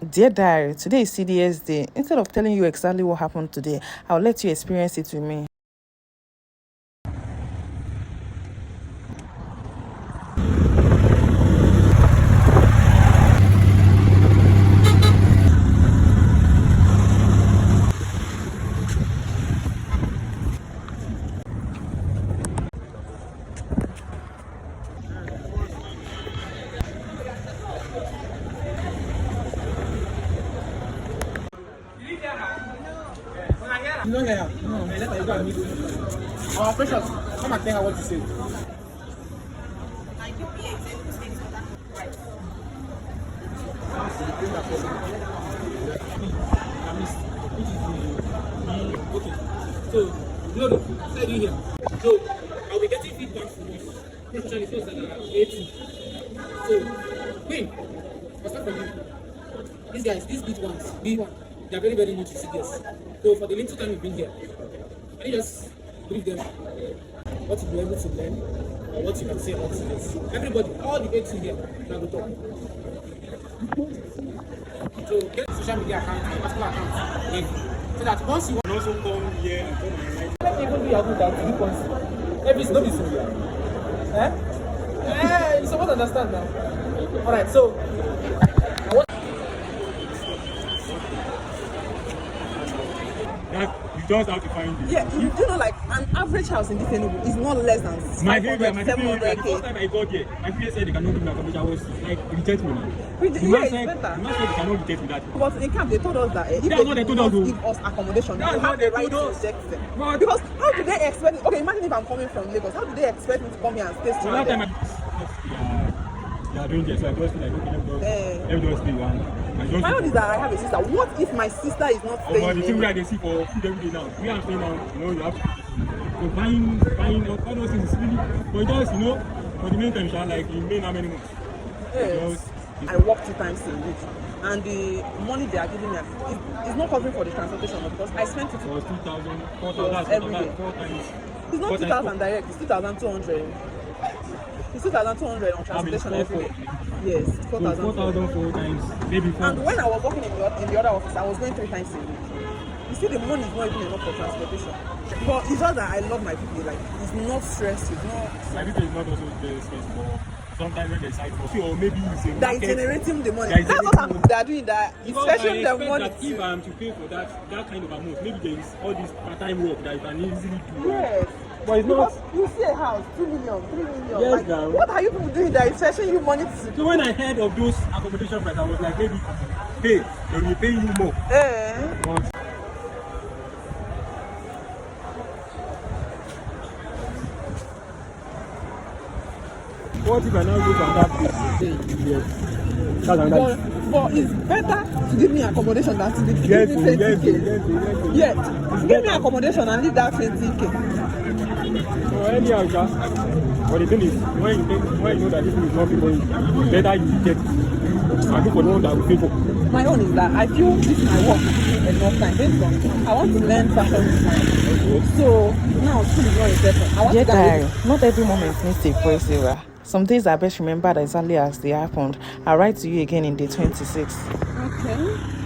Dear diary, today is CDS day. Instead of telling you exactly what happened today, I'll let you experience it with me. You don't hear her? No. Let her go and meet you. Our precious, come and tell her what to say. Okay. So, Glory, said you here. So, I'll be getting feedback from you. Especially those that are 80. So, Queen, I'll start from you. These guys, these big ones, they are very, very new to CDS. So, for the little time you've been here, can you just brief them what you've been able to learn or what you can say about CDS? Everybody, all the 80 here, now go talk. So, get the social media account, personal account, like, so that once you can also come here and come and write. Let me even be able to do once. Every no be so. You supposed to understand now. Alright, so you just have to find it. Yeah, you know, like an average house in this Enugu is not less than 500, 700K. The first time I got here, my parents said they cannot give me accommodation. I was like, reject me. The man said they cannot reject me that. But in camp, they told us that if they do not give us accommodation, they have the right to reject them. Because how do they expect me? Okay, imagine if I'm coming from Lagos. How do they expect me to come here and stay stranded? They are doing this, so I just feel like, okay, let me just stay one. My own is that I have a sister. What if my sister is not staying? The thing where they see for food every day now. We are staying now, you know, you have to buying all those things is really, but it does, you know, for the main time, like in main how many months? Yes. I work 2 times a week, and the money they are giving me is not covering for the transportation because I spent it for 2,000, 4,000 every day. 4 times. It's not 2,000 direct, it's 2,200. It's 2,200 on transportation every day. Yes, 4,000. 4,000 4 times, maybe 4. And when I was working in the other office, I was going 3 times a week. You see, the money is not even enough for transportation. But it's just that I love my people. Like, it's not stressful. It's not. My people is not also very stressful. Sometimes when they side for free, or maybe you say that is generating the money. That's what they are doing. That it's fetching the money. That if I am to pay for that kind of amount, maybe there is all this part-time work that you can easily do. Yes. But it's not. You see a house, 2 million, 3 million. Yes, like, now. What are you people doing that is fetching you money to? So when I heard of those accommodation prices, I was like, maybe hey, they will pay you more. What if I now go from that place? Yes. That's another. But it's better to give me accommodation than to give me 20K. Yes. Give me accommodation and leave that 20K. So anyhow, but the thing is, when you know that this is not people, better you get and look for the one that will pay for. My own is that I feel this is my work enough time based on I want to learn fashion design. So now school is not important. Yeah, diary. Not every moment needs a voiceover. Some days are best remembered exactly as they happened. I'll write to you again in day 26. Okay.